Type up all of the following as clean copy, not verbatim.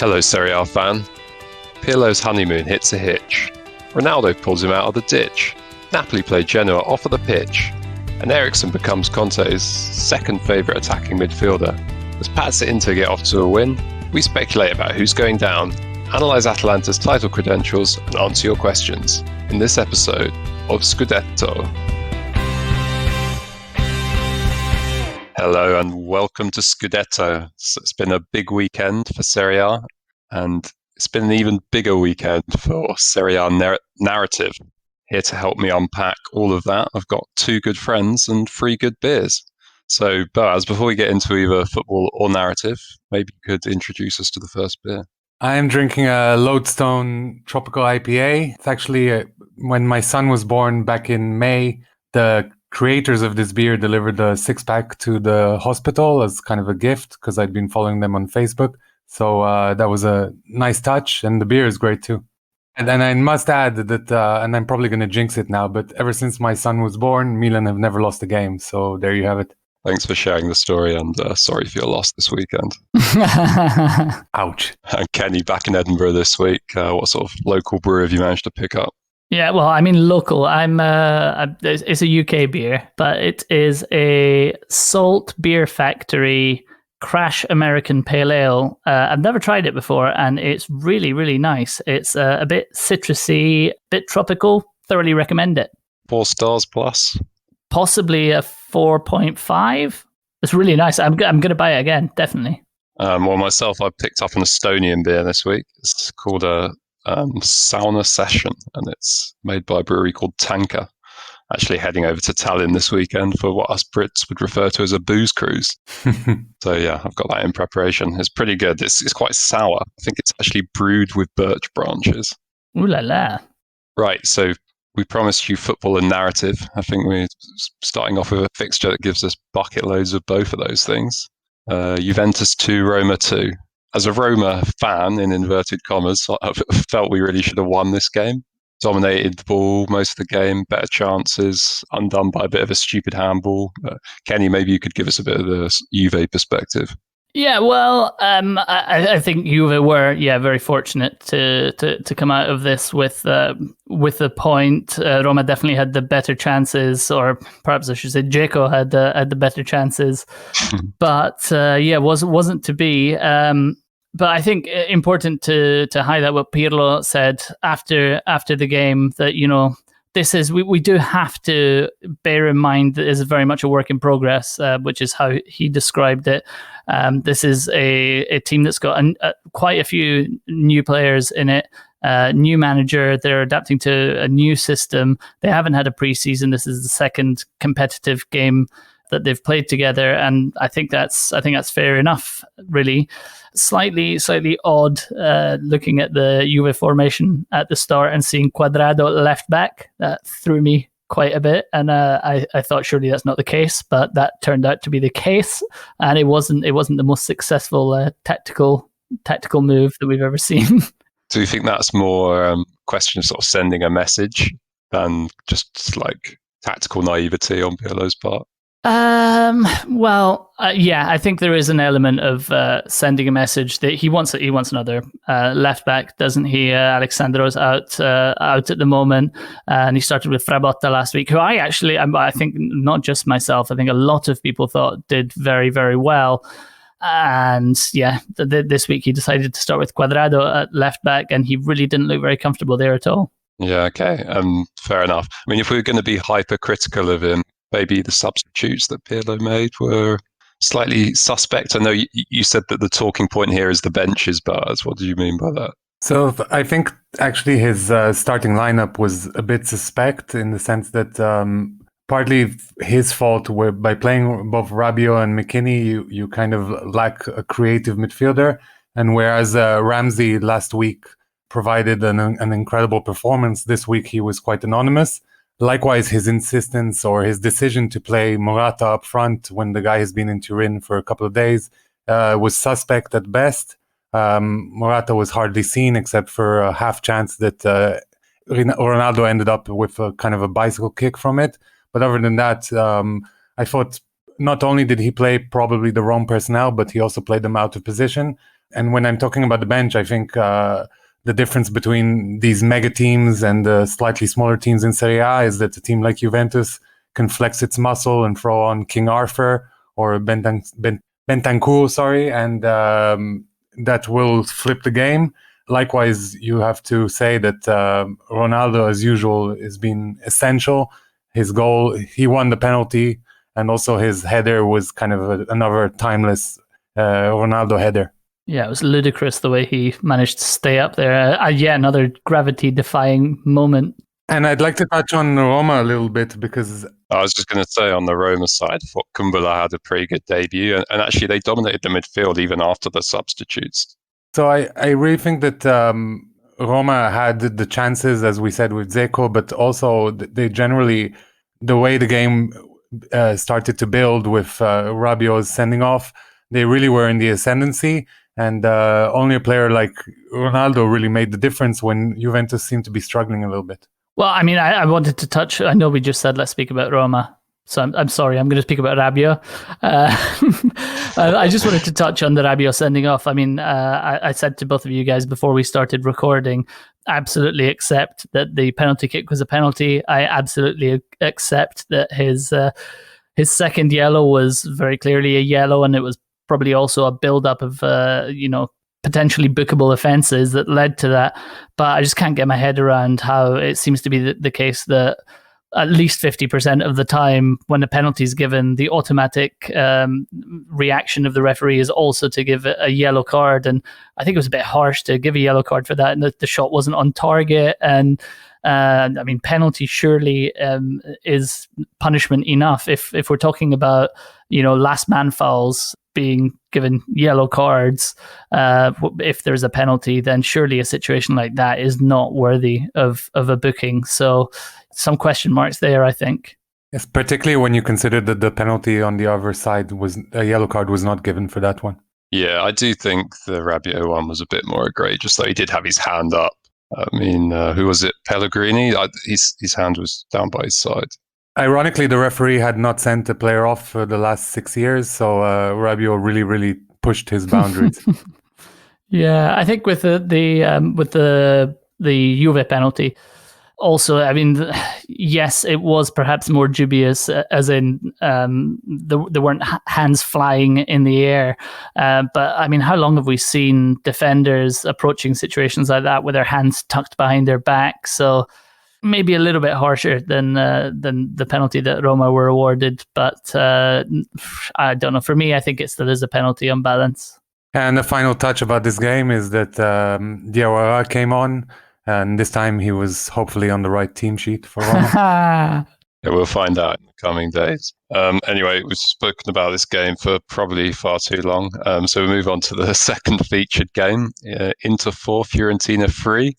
Hello, Serie A fan. Pirlo's honeymoon hits a hitch. Ronaldo pulls him out of the ditch. Napoli play Genoa off of the pitch. And Eriksen becomes Conte's second favourite attacking midfielder. Does Pazza Inter get off to a win? We speculate about who's going down, analyse Atalanta's title credentials, and answer your questions in this episode of Scudetto. Hello and welcome to Scudetto. So it's been a big weekend for Serie A, and it's been an even bigger weekend for Serie A narrative. Here to help me unpack all of that, I've got two good friends and three good beers. So, Boaz, before we get into either football or narrative, maybe you could introduce us to the first beer. I am drinking a Lodestone Tropical IPA. It's actually, when my son was born back in May, the creators of this beer delivered a six-pack to the hospital as kind of a gift because I'd been following them on Facebook. So that was a nice touch, and the beer is great too. And then I must add that, and I'm probably going to jinx it now, but ever since my son was born, Milan have never lost a game. So there you have it. Thanks for sharing the story, and sorry for your loss this weekend. Ouch. And Kenny, back in Edinburgh this week. What sort of local brew have you managed to pick up? Yeah, well, I mean, local. It's a UK beer, but it is a Salt Beer Factory Crash American Pale Ale. I've never tried it before, and it's really, really nice. It's a bit citrusy, a bit tropical. Thoroughly recommend it. 4 stars plus? Possibly a 4.5. It's really nice. I'm going to buy it again, definitely. Well, myself, I picked up an Estonian beer this week. It's called a Sauna Session, and it's made by a brewery called Tanka. Actually heading over to Tallinn this weekend for what us Brits would refer to as a booze cruise. So yeah, I've got that in preparation. It's pretty good. It's quite sour. I think it's actually brewed with birch branches. Ooh la la. Right, so we promised you football and narrative. I think we're starting off with a fixture that gives us bucket loads of both of those things. Juventus 2, Roma 2. As a Roma fan, in inverted commas, I felt we really should have won this game. Dominated the ball most of the game, better chances, undone by a bit of a stupid handball. Kenny, maybe you could give us a bit of the Juve perspective. Yeah, well, I think Juve were very fortunate to come out of this with the point. Roma definitely had the better chances, or perhaps I should say Dzeko had the better chances, but wasn't to be. But I think important to highlight what Pirlo said after the game, that this is we do have to bear in mind that this is very much a work in progress, which is how he described it. This is a team that's got quite a few new players in it, new manager. They're adapting to a new system. They haven't had a preseason. This is the second competitive game that they've played together, and I think that's fair enough, really. Slightly odd looking at the Juve formation at the start and seeing Cuadrado left back. That threw me quite a bit, and I thought surely that's not the case, but that turned out to be the case, and it wasn't the most successful tactical move that we've ever seen. Do you think that's more question of sort of sending a message than just like tactical naivety on Pirlo's part? I think there is an element of sending a message that he wants another left back, doesn't he? Alexandro's out at the moment, and he started with Frabotta last week, who I think not just myself, I think a lot of people thought did very, very well. And this week he decided to start with Cuadrado at left back, and he really didn't look very comfortable there at all. Yeah, okay, fair enough. I mean, if we were going to be hypercritical of him, maybe the substitutes that Pirlo made were slightly suspect. I know you said that the talking point here is the benches, Bars. What do you mean by that? So I think actually his starting lineup was a bit suspect in the sense that partly his fault, where by playing above Rabiot and McKinney, you kind of lack a creative midfielder. And whereas Ramsey last week provided an incredible performance, this week he was quite anonymous. Likewise, his insistence or his decision to play Morata up front when the guy has been in Turin for a couple of days was suspect at best. Morata was hardly seen except for a half chance that Ronaldo ended up with a kind of a bicycle kick from it. But other than that, I thought not only did he play probably the wrong personnel, but he also played them out of position. And when I'm talking about the bench, I think the difference between these mega teams and the slightly smaller teams in Serie A is that a team like Juventus can flex its muscle and throw on King Arthur or Bentancur, and that will flip the game. Likewise, you have to say that Ronaldo, as usual, has been essential. His goal, he won the penalty, and also his header was kind of another timeless Ronaldo header. Yeah, it was ludicrous the way he managed to stay up there. Another gravity-defying moment. And I'd like to touch on Roma a little bit because I was just going to say on the Roma side, I thought Kumbula had a pretty good debut, and actually they dominated the midfield even after the substitutes. So I really think that Roma had the chances, as we said, with Dzeko, but also they generally, the way the game started to build with Rabiot's sending off, they really were in the ascendancy. And only a player like Ronaldo really made the difference when Juventus seemed to be struggling a little bit. Well, I mean, I wanted to touch, I know we just said let's speak about Roma. So I'm sorry, I'm going to speak about Rabiot. I just wanted to touch on the Rabiot sending off. I mean, I said to both of you guys before we started recording, absolutely accept that the penalty kick was a penalty. I absolutely accept that his second yellow was very clearly a yellow, and it was probably also a build-up of, potentially bookable offences that led to that. But I just can't get my head around how it seems to be the case that at least 50% of the time when a penalty is given, the automatic reaction of the referee is also to give a yellow card. And I think it was a bit harsh to give a yellow card for that, and the shot wasn't on target. And I mean, penalty surely is punishment enough. If we're talking about, last man fouls being given yellow cards, if there's a penalty, then surely a situation like that is not worthy of a booking. So some question marks there, I think. Yes, particularly when you consider that the penalty on the other side was a yellow card was not given for that one. Yeah, I do think the Rabiot one was a bit more egregious, though he did have his hand up. I mean, who was it? Pellegrini? His hand was down by his side. Ironically, the referee had not sent a player off for the last 6 years, so Rabiot really, really pushed his boundaries. Yeah, I think with the Juve penalty, also, I mean, yes, it was perhaps more dubious, as in there weren't hands flying in the air. But I mean, how long have we seen defenders approaching situations like that with their hands tucked behind their back? So maybe a little bit harsher than the penalty that Roma were awarded. But I don't know. For me, I think it still is a penalty on balance. And the final touch about this game is that Diawara came on. And this time he was hopefully on the right team sheet for Roma. Yeah, we'll find out in the coming days. Anyway, we've spoken about this game for probably far too long. So we move on to the second featured game. Inter 4, Fiorentina 3.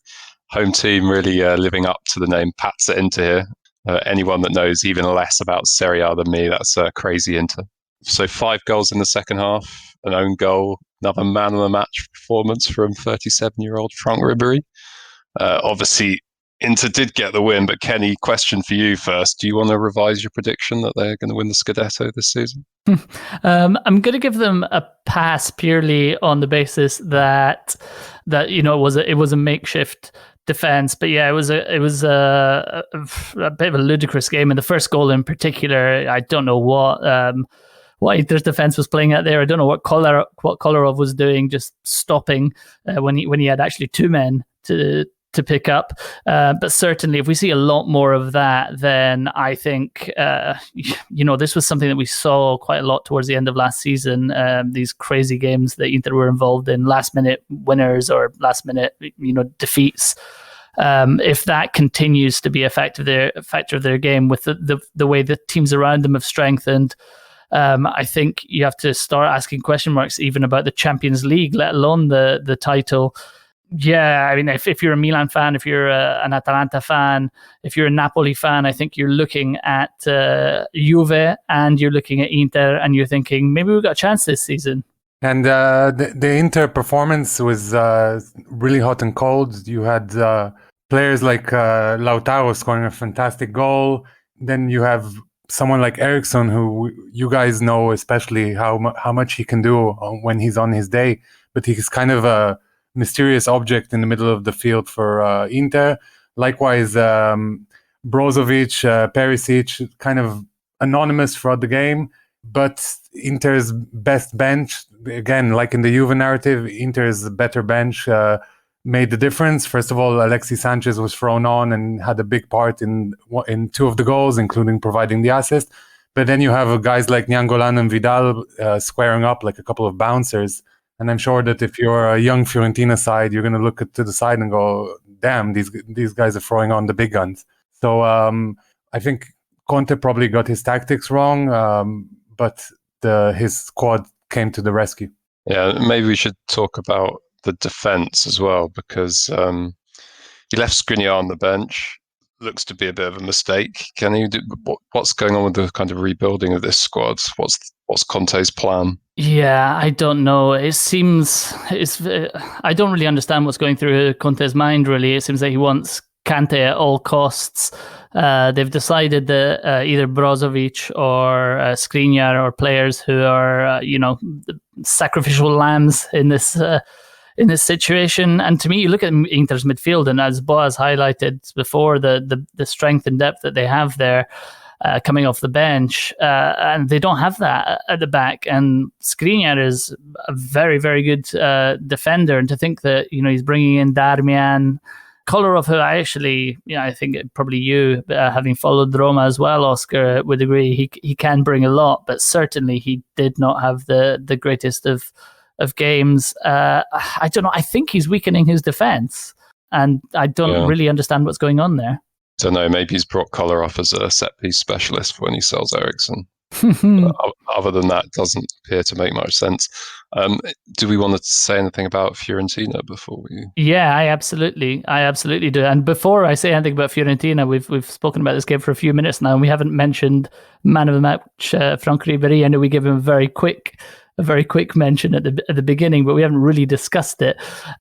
Home team really living up to the name Pazza Inter here. Anyone that knows even less about Serie A than me, that's crazy Inter. So 5 goals in the second half, an own goal, another man of the match performance from 37-year-old Franck Ribéry. Obviously, Inter did get the win, but Kenny, question for you first. Do you want to revise your prediction that they're going to win the Scudetto this season? I'm going to give them a pass purely on the basis that it was a makeshift defense. But yeah, it was a bit of a ludicrous game. And the first goal in particular, I don't know what Inter's defense was playing at there. I don't know what Kolarov was doing, just stopping when he had actually 2 men to pick up. But certainly if we see a lot more of that, then I think, this was something that we saw quite a lot towards the end of last season, these crazy games that Inter were involved in, last minute winners or last minute, defeats. If that continues to be a factor of their game with the way the teams around them have strengthened, I think you have to start asking question marks even about the Champions League, let alone the title. Yeah, I mean, if you're a Milan fan, if you're an Atalanta fan, if you're a Napoli fan, I think you're looking at Juve and you're looking at Inter and you're thinking, maybe we've got a chance this season. And the Inter performance was really hot and cold. You had players like Lautaro scoring a fantastic goal. Then you have someone like Eriksson, who you guys know especially how much he can do when he's on his day. but he's kind of a mysterious object in the middle of the field for Inter. Likewise, Brozovic, Perisic, kind of anonymous throughout the game, but Inter's best bench, again, like in the Juve narrative, Inter's better bench made the difference. First of all, Alexis Sanchez was thrown on and had a big part in 2 of the goals, including providing the assist. But then you have guys like Nainggolan and Vidal squaring up like a couple of bouncers. And I'm sure that if you're a young Fiorentina side, you're going to look to the side and go, damn, these guys are throwing on the big guns. So I think Conte probably got his tactics wrong, but his squad came to the rescue. Yeah, maybe we should talk about the defence as well, because he left Skriniar on the bench. Looks to be a bit of a mistake. What's going on with the kind of rebuilding of this squad? What's Conte's plan? Yeah, I don't know. I don't really understand what's going through Conte's mind, really. It seems like he wants Kante at all costs. They've decided that either Brozovic or Skriniar are players who are, sacrificial lambs in this situation. And to me, you look at Inter's midfield, and as Boaz highlighted before, the strength and depth that they have there coming off the bench, and they don't have that at the back. And Skriniar is a very, very good defender, and to think that he's bringing in Darmian, Kolarov, who I actually, I think probably you, having followed Roma as well, Oscar, would agree he can bring a lot, but certainly he did not have the greatest of games. I don't know. I think he's weakening his defense, and I don't really understand what's going on there. I don't know. Maybe he's brought Kolarov as a set piece specialist for when he sells Eriksen. Other than that, it doesn't appear to make much sense. Do we want to say anything about Fiorentina before we? Yeah, I absolutely do. And before I say anything about Fiorentina, we've spoken about this game for a few minutes now, and we haven't mentioned man of the match Franck Ribéry. I know we give him a very quick mention at the beginning, but we haven't really discussed it.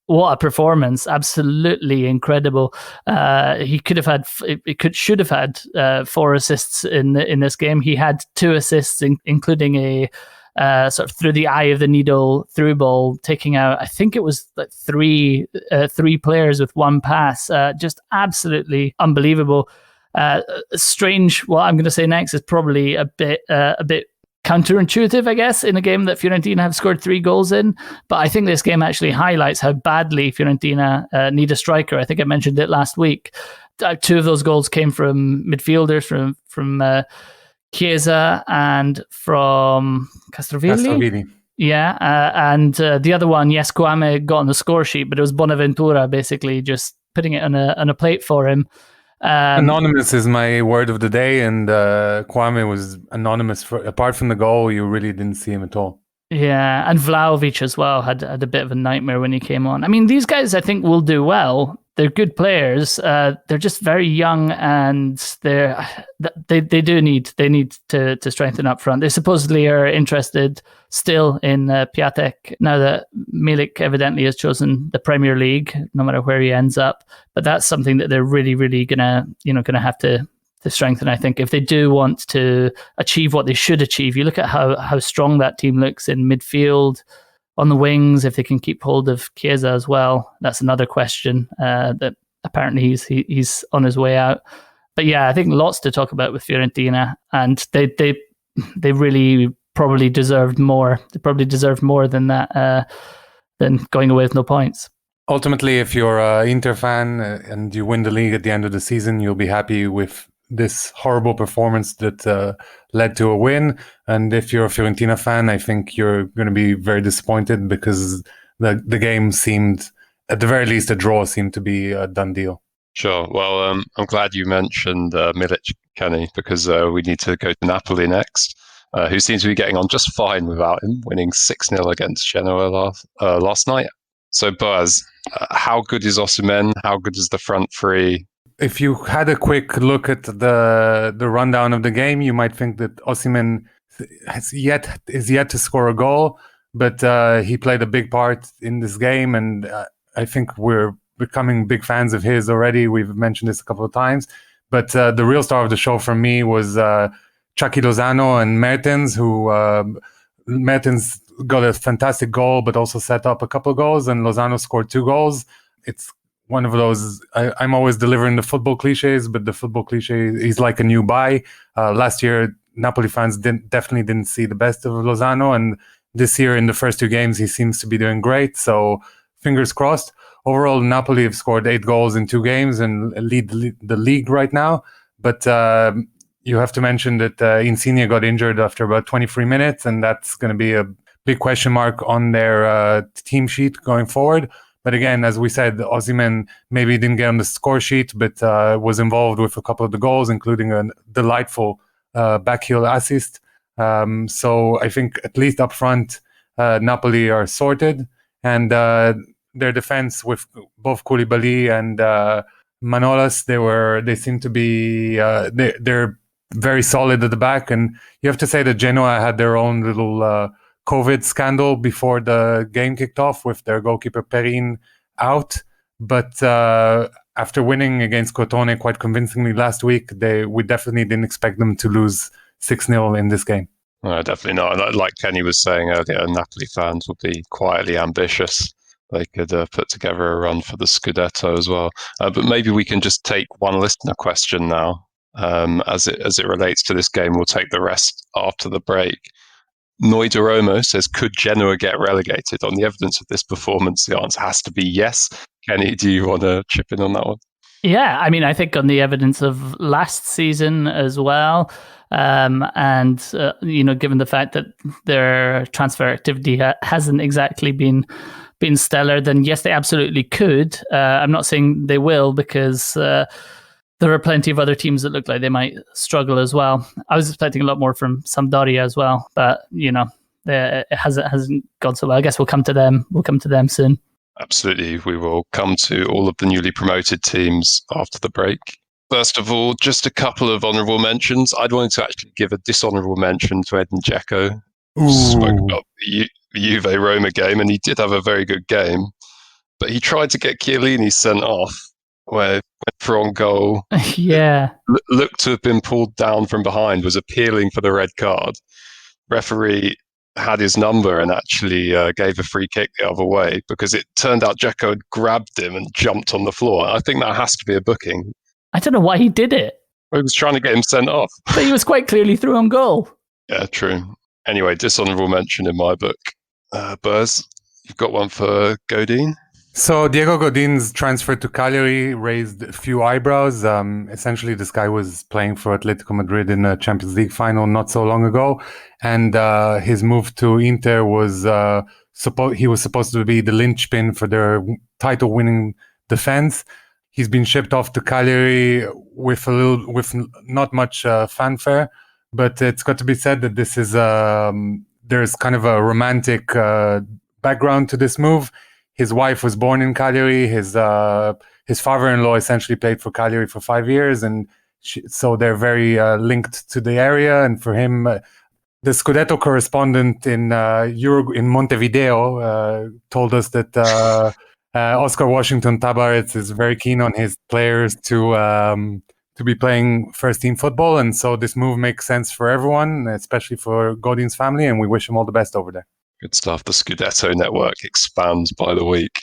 What a performance! Absolutely incredible. He should have had 4 assists in this game. He had 2 assists, including a sort of through the eye of the needle through ball, taking out, I think it was like 3 players with 1 pass. Just absolutely unbelievable. Strange. What I'm going to say next is probably a bit counterintuitive, I guess, in a game that Fiorentina have scored 3 goals in. But I think this game actually highlights how badly Fiorentina need a striker. I think I mentioned it last week. 2 of those goals came from midfielders, from Chiesa and from Castrovilli. Yeah, and the other one, yes, Kwame got on the score sheet, but it was Bonaventura basically just putting it on a plate for him. Anonymous is my word of the day, and Kwame was anonymous. Apart from the goal, you really didn't see him at all. Yeah, and Vlahovic as well had a bit of a nightmare when he came on. I mean, these guys I think will do well. They're good players. They're just very young, and they need to strengthen up front. They supposedly are interested still in Piatek now that Milik evidently has chosen the Premier League, no matter where he ends up. But that's something that they're really, really gonna have to strengthen. I think if they do want to achieve what they should achieve, you look at how strong that team looks in midfield. On the wings, if they can keep hold of Chiesa as well, that's another question. That apparently he's on his way out. But yeah, I think lots to talk about with Fiorentina, and they really probably deserved more. They probably deserved more than that, than going away with no points. Ultimately, if you're an Inter fan and you win the league at the end of the season, you'll be happy with this horrible performance that led to a win. And if you're a Fiorentina fan, I think you're going to be very disappointed because the game seemed, at the very least, a draw seemed to be a done deal. Sure. Well, I'm glad you mentioned Milik, Kenny, because we need to go to Napoli next, who seems to be getting on just fine without him, winning 6-0 against Genoa last night. So, Boaz, how good is Osimhen? How good is the front three? If you had a quick look at the rundown of the game, you might think that Osimhen is yet to score a goal, but he played a big part in this game, and I think we're becoming big fans of his already. We've mentioned this a couple of times, but the real star of the show for me was Chucky Lozano and Mertens, who Mertens got a fantastic goal, but also set up a couple of goals, and Lozano scored 2 goals. It's one of those, I'm always delivering the football cliches, but the football cliche is like a new buy. Last year, Napoli fans definitely didn't see the best of Lozano, and this year in the first 2 games, he seems to be doing great. So fingers crossed. Overall, Napoli have scored 8 goals in 2 games and lead the league right now. But you have to mention that Insigne got injured after about 23 minutes, and that's going to be a big question mark on their team sheet going forward. But again, as we said, Osimhen maybe didn't get on the score sheet, but was involved with a couple of the goals, including a delightful backheel assist. So I think at least up front, Napoli are sorted. And their defense with both Koulibaly and Manolas, they seem to be they're very solid at the back. And you have to say that Genoa had their own little COVID scandal before the game kicked off with their goalkeeper Perin out. But after winning against Crotone quite convincingly last week, we definitely didn't expect them to lose 6-0 in this game. No, definitely not. Like Kenny was saying earlier, Napoli fans will be quietly ambitious. They could put together a run for the Scudetto as well. But maybe we can just take one listener question now. As it relates to this game, we'll take the rest after the break. Noideromo says, could Genoa get relegated? On the evidence of this performance, the answer has to be yes. Kenny, do you want to chip in on that one? Yeah, I mean, I think on the evidence of last season as well, and given the fact that their transfer activity hasn't exactly been stellar, then yes, they absolutely could. I'm not saying they will, because there are plenty of other teams that look like they might struggle as well. I was expecting a lot more from Sampdoria as well, but it hasn't gone so well. I guess we'll come to them. We'll come to them soon. Absolutely, we will come to all of the newly promoted teams after the break. First of all, just a couple of honourable mentions. I'd want to actually give a dishonourable mention to Edin Dzeko. Spoke about the Juve Roma game, and he did have a very good game, but he tried to get Chiellini sent off, where went for on goal. Yeah. Looked to have been pulled down from behind, was appealing for the red card. Referee had his number and actually gave a free kick the other way, because it turned out Dzeko had grabbed him and jumped on the floor. I think that has to be a booking. I don't know why he did it. He was trying to get him sent off. But he was quite clearly through on goal. Yeah, true. Anyway, dishonourable mention in my book. Buzz, you've got one for Godin? So Diego Godin's transfer to Cagliari raised a few eyebrows. Essentially, this guy was playing for Atletico Madrid in a Champions League final not so long ago, and his move to Inter was he was supposed to be the linchpin for their title-winning defense. He's been shipped off to Cagliari with not much fanfare, but it's got to be said that this is there's kind of a romantic background to this move. His wife was born in Cagliari. His father-in-law essentially played for Cagliari for 5 years, and so they're very linked to the area. And for him, the Scudetto correspondent in Montevideo told us that Oscar Washington Tabarez is very keen on his players to be playing first-team football, and so this move makes sense for everyone, especially for Godin's family, and we wish him all the best over there. Good stuff. The Scudetto network expands by the week.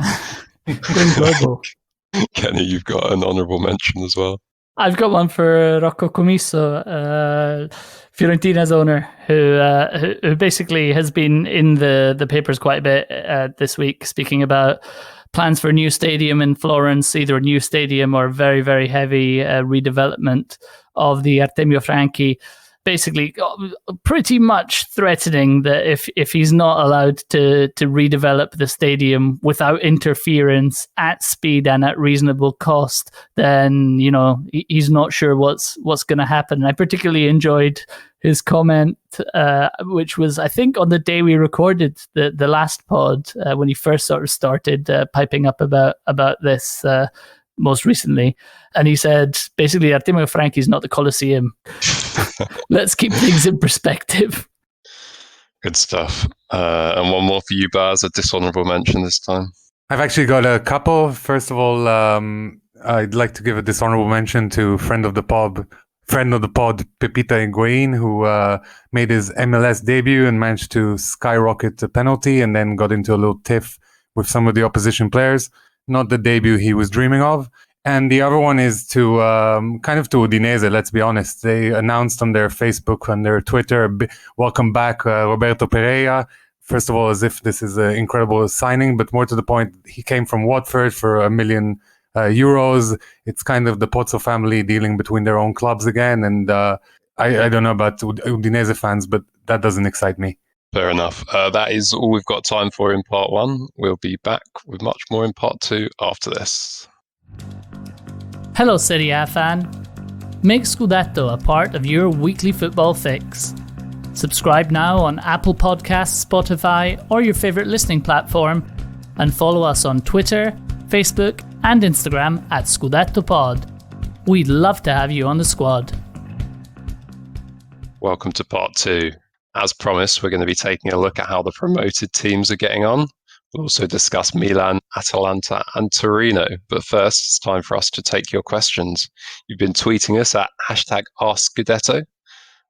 Kenny, you've got an honourable mention as well. I've got one for Rocco Commisso, Fiorentina's owner, who basically has been in the papers quite a bit this week, speaking about plans for a new stadium in Florence, either a new stadium or very, very heavy redevelopment of the Artemio Franchi. Basically, pretty much threatening that if he's not allowed to redevelop the stadium without interference at speed and at reasonable cost, then he's not sure what's going to happen. And I particularly enjoyed his comment, which was, I think, on the day we recorded the last pod, when he first sort of started piping up about this most recently. And he said, basically, Artemio Franchi is not the Colosseum. Let's keep things in perspective. Good stuff. And one more for you, Baz, a dishonourable mention this time. I've actually got a couple. First of all, I'd like to give a dishonourable mention to friend of the pod, friend of the pod, Pepita Higuain, who made his MLS debut and managed to skyrocket the penalty and then got into a little tiff with some of the opposition players. Not the debut he was dreaming of. And the other one is to kind of to Udinese, let's be honest. They announced on their Facebook, on their Twitter, welcome back Roberto Pereira. First of all, as if this is an incredible signing, but more to the point, he came from Watford for €1 million. It's kind of the Pozzo family dealing between their own clubs again. And I don't know about Udinese fans, but that doesn't excite me. Fair enough. That is all we've got time for in part one. We'll be back with much more in part two after this. Hello, Serie A fan. Make Scudetto a part of your weekly football fix. Subscribe now on Apple Podcasts, Spotify, or your favourite listening platform, and follow us on Twitter, Facebook, and Instagram at ScudettoPod. We'd love to have you on the squad. Welcome to part two. As promised, we're going to be taking a look at how the promoted teams are getting on. We'll also discuss Milan, Atalanta, and Torino. But first, it's time for us to take your questions. You've been tweeting us at #AskScudetto.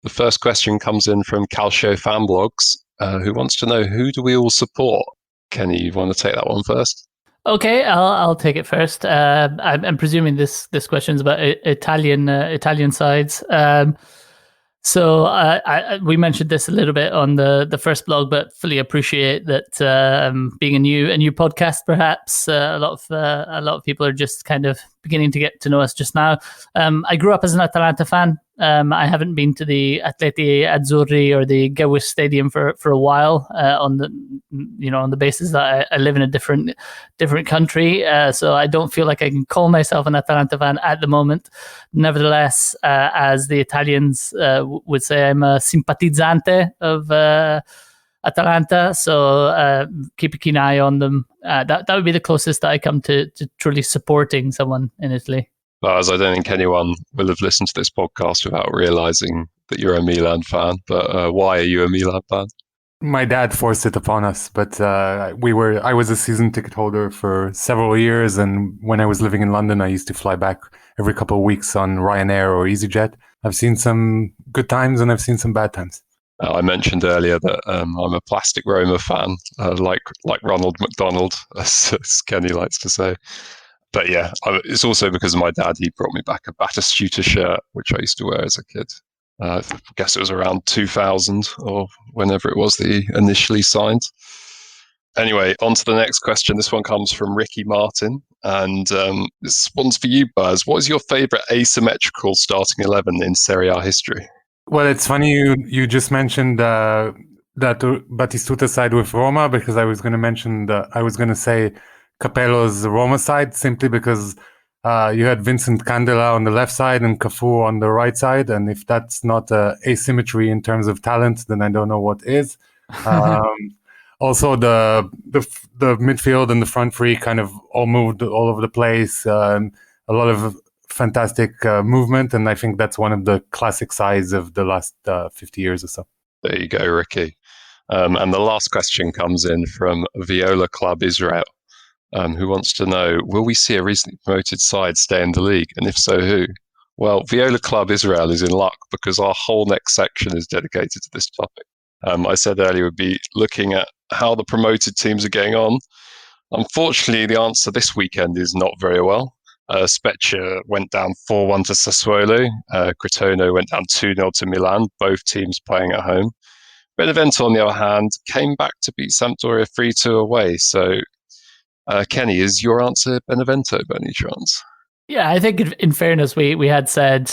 The first question comes in from Calcio Fanblogs, who wants to know, who do we all support? Kenny, you want to take that one first? Okay, I'll take it first. I'm presuming this question is about Italian sides. So we mentioned this a little bit on the first blog, but fully appreciate that being a new podcast, perhaps a lot of people are just kind of beginning to get to know us just now. I grew up as an Atalanta fan. I haven't been to the Atleti Azzurri or the Gewis Stadium for a while on the basis that I live in a different country. So I don't feel like I can call myself an Atalanta fan at the moment. Nevertheless, as the Italians would say, I'm a simpatizzante of Atalanta. So keep a keen eye on them. That would be the closest that I come to truly supporting someone in Italy. As I don't think anyone will have listened to this podcast without realising that you're a Milan fan. But why are you a Milan fan? My dad forced it upon us, but I was a season ticket holder for several years, and when I was living in London, I used to fly back every couple of weeks on Ryanair or EasyJet. I've seen some good times and I've seen some bad times. I mentioned earlier that I'm a plastic Roma fan, like Ronald McDonald, as Kenny likes to say. But yeah, it's also because of my dad. He brought me back a Batistuta shirt, which I used to wear as a kid. I guess it was around 2000 or whenever it was that he initially signed. Anyway, on to the next question. This one comes from Ricky Martin. And this one's for you, Buzz. What is your favourite asymmetrical starting 11 in Serie A history? Well, it's funny you just mentioned that Batistuta side with Roma, because I was going to say Capello's Roma side, simply because you had Vincent Candela on the left side and Cafu on the right side, and if that's not asymmetry in terms of talent, then I don't know what is. Also, the midfield and the front three kind of all moved all over the place. A lot of fantastic movement, and I think that's one of the classic sides of the last 50 years or so. There you go, Ricky. And the last question comes in from Viola Club Israel, who wants to know, will we see a recently promoted side stay in the league? And if so, who? Well, Viola Club Israel is in luck because our whole next section is dedicated to this topic. I said earlier we'd be looking at how the promoted teams are getting on. Unfortunately, the answer this weekend is not very well. Spezia went down 4-1 to Sassuolo. Crotone went down 2-0 to Milan, both teams playing at home. Benevento, on the other hand, came back to beat Sampdoria 3-2 away. So, Kenny, is your answer Benevento by any chance? Yeah, I think in fairness, we had said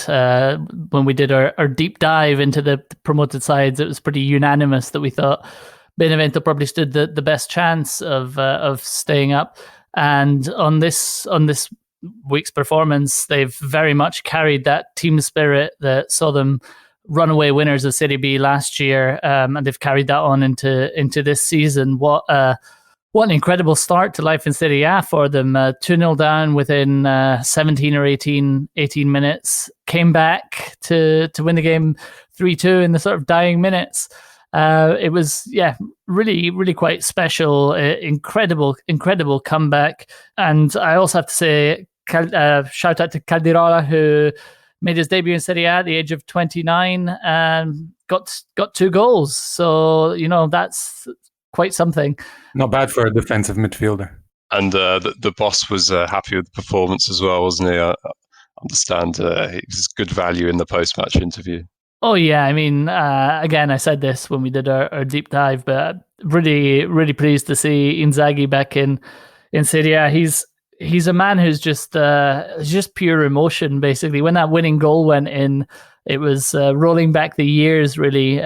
when we did our deep dive into the promoted sides, it was pretty unanimous that we thought Benevento probably stood the best chance of staying up. And on this week's performance, they've very much carried that team spirit that saw them runaway winners of Serie B last year, and they've carried that on into this season. What an incredible start to life in Serie A for them. 2-0 down within 17 or 18 minutes. Came back to win the game 3-2 in the sort of dying minutes. It was, really, really quite special. Incredible comeback. And I also have to say, shout out to Caldirola, who made his debut in Serie A at the age of 29 and got 2 goals. So, that's quite something. Not bad for a defensive midfielder. And the boss was happy with the performance as well, wasn't he? I understand it was good value in the post-match interview. Oh, yeah. I mean, again, I said this when we did our deep dive, but really, really pleased to see Inzaghi back in Serie A. He's a man who's just pure emotion, basically. When that winning goal went in, it was rolling back the years, really,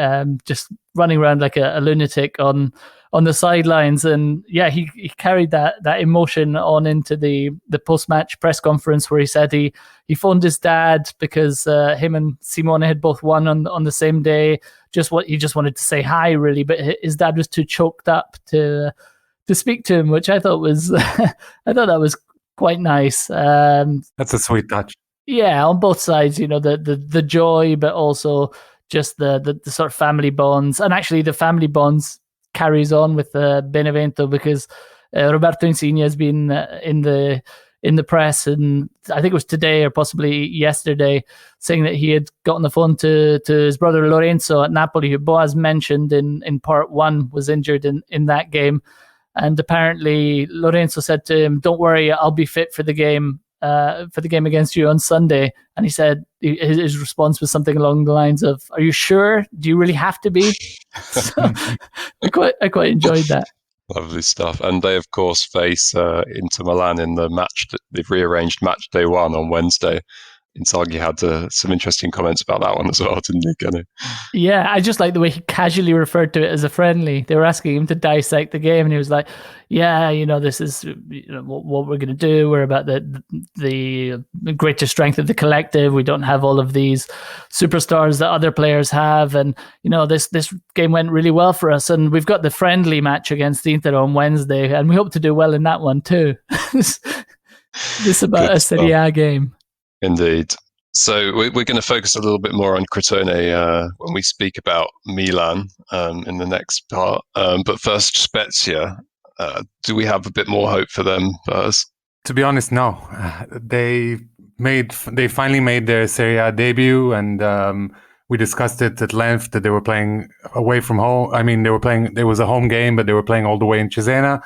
just running around like a lunatic on the sidelines. And yeah, he carried that emotion on into the post-match press conference, where he said he phoned his dad because him and Simone had both won on the same day. He just wanted to say hi, really, but his dad was too choked up to speak to him, which I thought was that was quite nice. That's a sweet touch. Yeah, on both sides, the joy, but also just the sort of family bonds. And actually the family bonds carries on with Benevento, because Roberto Insigne has been in the press, and I think it was today or possibly yesterday, saying that he had gotten the phone to his brother Lorenzo at Napoli, who Boaz mentioned in part 1 was injured in that game. And apparently Lorenzo said to him, "Don't worry, I'll be fit for the game against you on Sunday." And he said his response was something along the lines of, "Are you sure? Do you really have to be?" So I quite enjoyed that. Lovely stuff. And they, of course, face Inter Milan in the rearranged match day 1 on Wednesday. Inzaghi had some interesting comments about that one as well, didn't he, Kenny? Yeah, I just like the way he casually referred to it as a friendly. They were asking him to dissect the game, and he was like, "Yeah, this is what we're going to do. We're about the greater strength of the collective. We don't have all of these superstars that other players have, and this game went really well for us. And we've got the friendly match against Inter on Wednesday, and we hope to do well in that one too." This about a Serie A game. Indeed. So we're going to focus a little bit more on Crotone when we speak about Milan in the next part. But first, Spezia. Do we have a bit more hope for them, Buzz? To be honest, no. They finally made their Serie A debut, and we discussed it at length that they were playing away from home. I mean, there was a home game, but they were playing all the way in Cesena,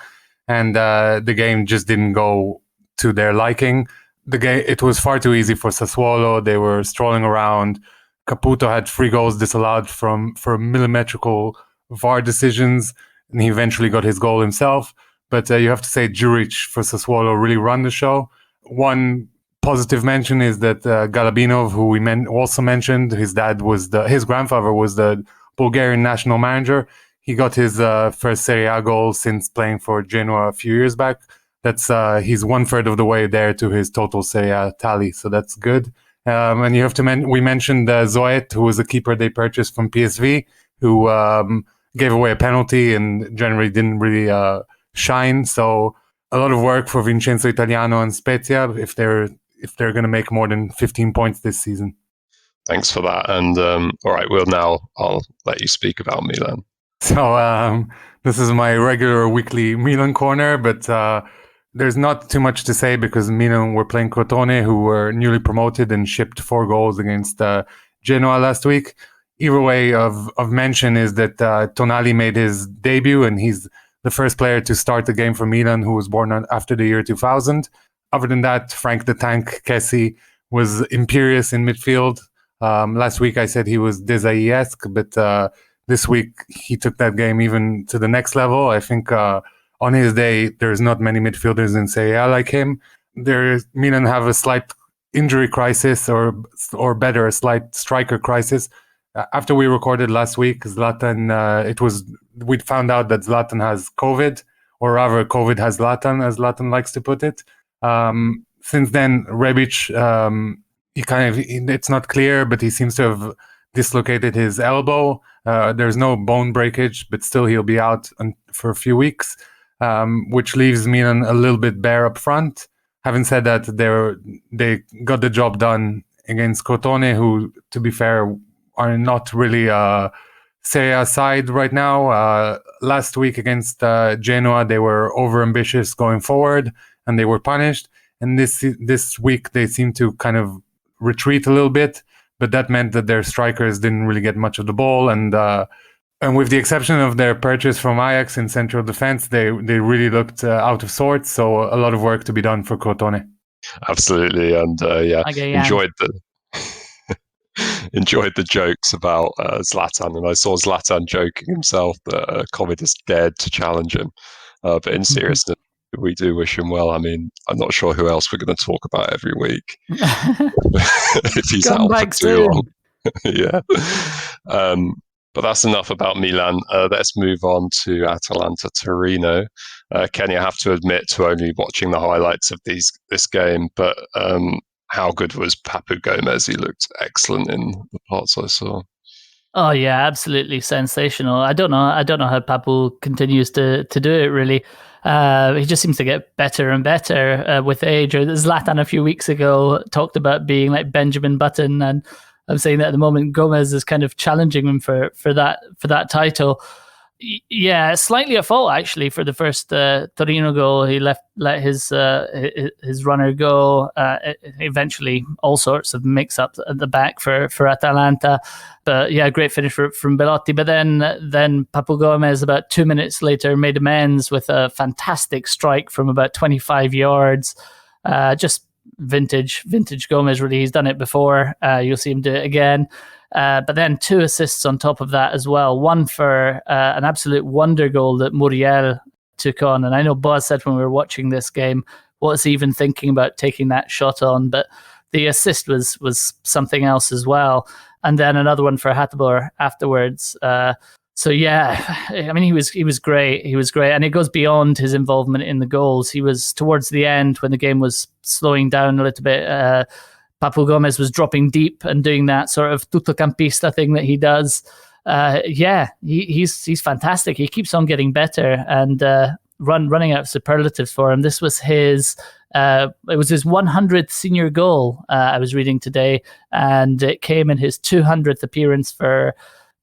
and the game just didn't go to their liking. It was far too easy for Sassuolo. They were strolling around. Caputo had 3 goals disallowed for millimetrical VAR decisions, and he eventually got his goal himself. But you have to say Juric for Sassuolo really run the show. One positive mention is that Galabinov, who we also mentioned, his grandfather was the Bulgarian national manager. He got his first Serie A goal since playing for Genoa a few years back. That's he's 1/3 of the way there to his total Serie A tally, so that's good. And you have to we mentioned Zoet, who was a keeper they purchased from PSV, who gave away a penalty and generally didn't really shine. So a lot of work for Vincenzo Italiano and Spezia if they're going to make more than 15 points this season. Thanks for that. And all right, I'll let you speak about Milan. So this is my regular weekly Milan corner, but there's not too much to say because Milan were playing Crotone, who were newly promoted and shipped 4 goals against Genoa last week. Either way of mention is that Tonali made his debut, and he's the first player to start the game for Milan who was born after the year 2000. Other than that, Franck the Tank Kessié was imperious in midfield. Last week I said he was Desailly-esque, but this week he took that game even to the next level. I think on his day, there's not many midfielders in Serie A like him. Milan have a slight injury crisis, or better, a slight striker crisis. After we recorded last week, we'd found out that Zlatan has COVID, or rather, COVID has Zlatan, as Zlatan likes to put it. Since then, Rebic, it's not clear, but he seems to have dislocated his elbow. There's no bone breakage, but still he'll be out for a few weeks. Which leaves Milan a little bit bare up front. Having said that, they got the job done against Crotone, who, to be fair, are not really a Serie A side right now. Last week against Genoa, they were overambitious going forward, and they were punished. And this week, they seem to kind of retreat a little bit, but that meant that their strikers didn't really get much of the ball, and with the exception of their purchase from Ajax in central defense, they really looked out of sorts. So a lot of work to be done for Crotone. Absolutely, and enjoyed the jokes about Zlatan, and I saw Zlatan joking himself that Covid is dared to challenge him. But in seriousness, we do wish him well. I mean, I'm not sure who else we're going to talk about every week if he's out for too long. Yeah. But that's enough about Milan. Let's move on to Atalanta Torino. Kenny, I have to admit to only watching the highlights of this game, but how good was Papu Gomez? He looked excellent in the parts I saw. Oh yeah, absolutely sensational. I don't know how Papu continues to do it really. He just seems to get better and better with age. Zlatan a few weeks ago talked about being like Benjamin Button, and I'm saying that at the moment Gomez is kind of challenging him for that title. Yeah, slightly at fault actually for the first Torino goal. He let his runner go. Eventually, all sorts of mix-ups at the back for Atalanta. But yeah, great finish from Belotti. But then Papu Gomez about 2 minutes later made amends with a fantastic strike from about 25 yards. Just vintage Gomez really. He's done it before. You'll see him do it again. But then 2 assists on top of that as well. One for an absolute wonder goal that Muriel took on. And I know Boaz said when we were watching this game, what's he even thinking about taking that shot on? But the assist was something else as well. And then another one for Hateboer afterwards. So yeah, I mean, he was great. He was great. And it goes beyond his involvement in the goals. He was towards the end when the game was slowing down a little bit. Papu Gomez was dropping deep and doing that sort of tuttocampista thing that he does. He's fantastic. He keeps on getting better and running out of superlatives for him. This was his 100th senior goal. I was reading today, and it came in his 200th appearance for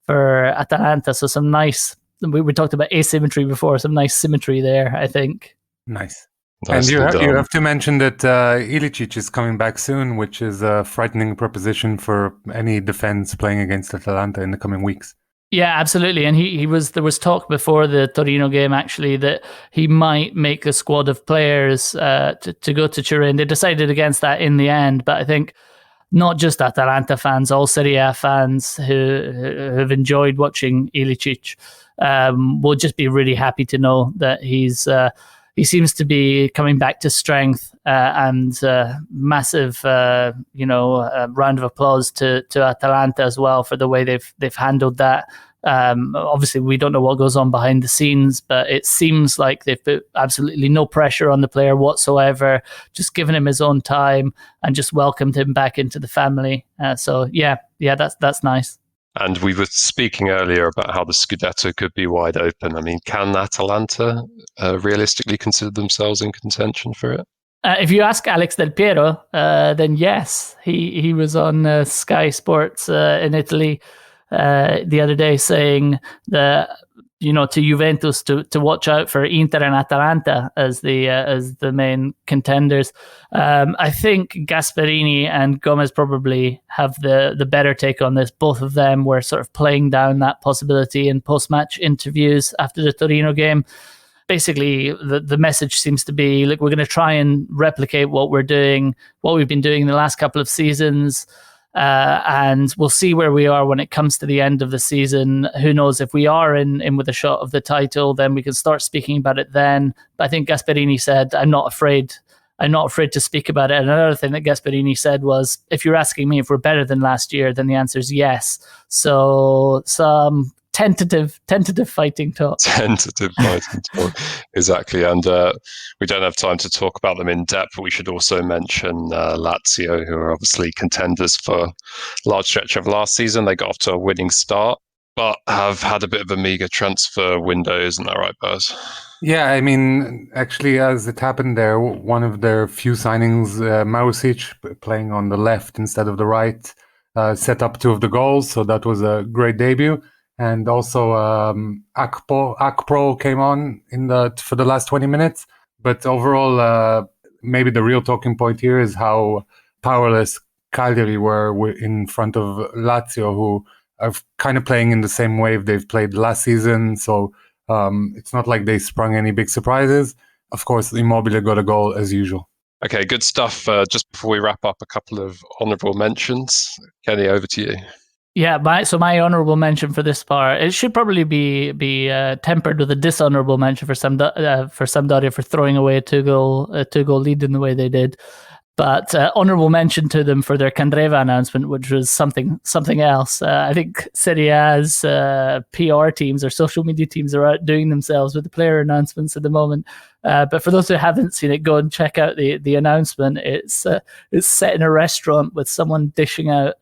Atalanta. So some nice. We talked about asymmetry before. Some nice symmetry there, I think. Nice. And you have to mention that Ilicic is coming back soon, which is a frightening proposition for any defense playing against Atalanta in the coming weeks. Yeah, absolutely. And there was talk before the Torino game actually that he might make a squad of players to go to Turin. They decided against that in the end, but I think not just Atalanta fans, all Serie A fans who have enjoyed watching Ilicic will just be really happy to know that he seems to be coming back to strength and massive, round of applause to Atalanta as well for the way they've handled that. Obviously, we don't know what goes on behind the scenes, but it seems like they've put absolutely no pressure on the player whatsoever, just given him his own time and just welcomed him back into the family. So that's nice. And we were speaking earlier about how the Scudetto could be wide open. I mean, can Atalanta realistically consider themselves in contention for it? If you ask Alex Del Piero, then yes. He was on Sky Sports in Italy the other day saying that, to Juventus to watch out for Inter and Atalanta as the main contenders. I think Gasperini and Gomez probably have the better take on this. Both of them were sort of playing down that possibility in post-match interviews after the Torino game. Basically, the message seems to be, look, we're going to try and replicate what we've been doing in the last couple of seasons. And we'll see where we are when it comes to the end of the season. Who knows, if we are in with a shot of the title, then we can start speaking about it then. But I think Gasperini said, I'm not afraid to speak about it. And another thing that Gasperini said was, if you're asking me if we're better than last year, then the answer is yes. So some tentative fighting talk. Tentative fighting talk, exactly. And we don't have time to talk about them in depth, but we should also mention Lazio, who are obviously contenders for a large stretch of last season. They got off to a winning start, but have had a bit of a meagre transfer window, isn't that right, Buzz? Yeah, I mean, actually, as it happened there, one of their few signings, Marusic, playing on the left instead of the right, set up 2 of the goals, so that was a great debut. And also Akpro came on for the last 20 minutes. But overall, maybe the real talking point here is how powerless Cagliari were in front of Lazio, who are kind of playing in the same wave they've played last season. So it's not like they sprung any big surprises. Of course, Immobile got a goal as usual. Okay, good stuff. Just before we wrap up, a couple of honourable mentions. Kenny, over to you. Yeah, my honourable mention for this part, it should probably be tempered with a dishonourable mention for Sampdoria for throwing away a two-goal lead in the way they did. But honourable mention to them for their Candreva announcement, which was something else. I think Serie A's PR teams or social media teams are outdoing themselves with the player announcements at the moment. But for those who haven't seen it, go and check out the announcement. It's set in a restaurant with someone dishing out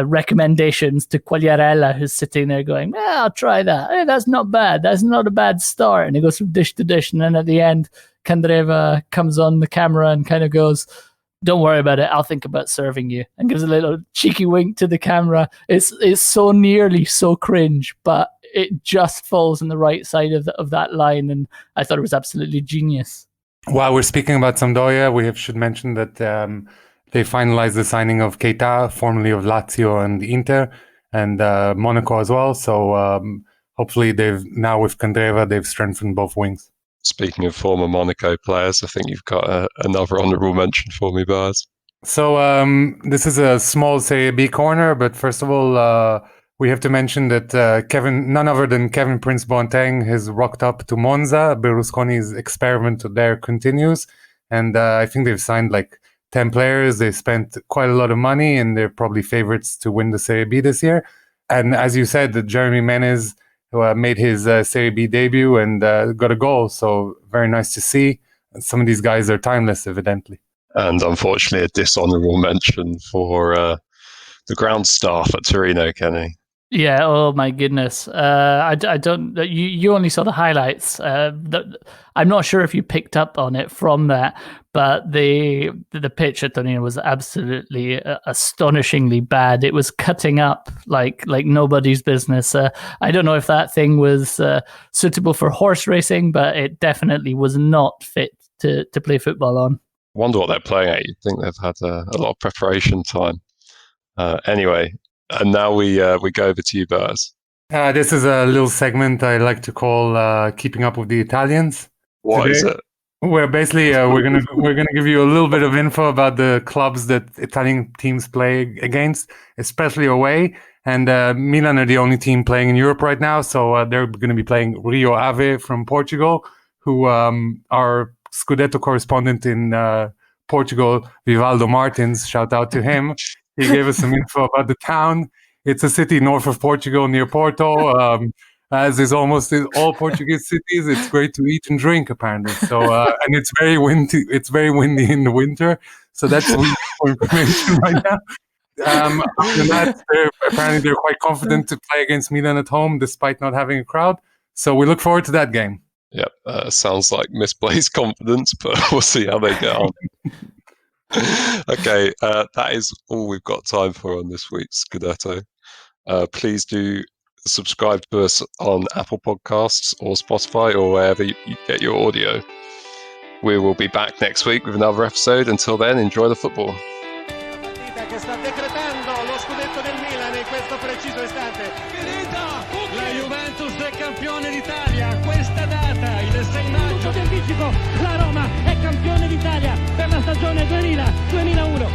recommendations to Quagliarella, who's sitting there going, I'll try that. Hey, that's not bad. That's not a bad start. And he goes from dish to dish. And then at the end, Candreva comes on the camera and kind of goes, don't worry about it. I'll think about serving you. And gives a little cheeky wink to the camera. It's so nearly so cringe, but it just falls on the right side of that line. And I thought it was absolutely genius. While we're speaking about Sampdoria, we should mention that they finalized the signing of Keita, formerly of Lazio and Inter, and Monaco as well. So hopefully now with Candreva, they've strengthened both wings. Speaking of former Monaco players, I think you've got another honourable mention for me, Boaz. So this is a small Serie B corner, but first of all, we have to mention that none other than Kevin Prince Boateng has rocked up to Monza. Berlusconi's experiment there continues, and I think they've signed like 10 players. They spent quite a lot of money, and they're probably favorites to win the Serie B this year. And as you said, Jeremy Menez made his Serie B debut and got a goal. So very nice to see. Some of these guys are timeless, evidently. And unfortunately, a dishonourable mention for the ground staff at Torino, Kenny. Yeah, oh my goodness. I don't. You only saw the highlights. I'm not sure if you picked up on it from that, but the pitch at Torino was absolutely astonishingly bad. It was cutting up like nobody's business. I don't know if that thing was suitable for horse racing, but it definitely was not fit to play football on. Wonder what they're playing at. You'd think they've had a lot of preparation time. Anyway. And now we go over to you, Boaz. This is a little segment I like to call "Keeping Up with the Italians." What is it? Where basically we're gonna give you a little bit of info about the clubs that Italian teams play against, especially away. And Milan are the only team playing in Europe right now, so they're going to be playing Rio Ave from Portugal, who our Scudetto correspondent in Portugal, Vivaldo Martins, shout out to him. He gave us some info about the town. It's a city north of Portugal near Porto. As is almost all Portuguese cities, it's great to eat and drink, apparently. So, and it's very windy. It's very windy in the winter. So that's for information right now. Other than that, apparently they're quite confident to play against Milan at home, despite not having a crowd. So we look forward to that game. Yep, sounds like misplaced confidence, but we'll see how they get on. Okay, that is all we've got time for on this week's Scudetto. Please do subscribe to us on Apple Podcasts or Spotify or wherever you get your audio. We will be back next week with another episode. Until then, enjoy the football. Che sta decretando lo scudetto del Milan in questo preciso istante. La Juventus è campione d'Italia. Questa data, il 6 maggio del anticipo, la Roma è campione d'Italia per la stagione 2000-2001.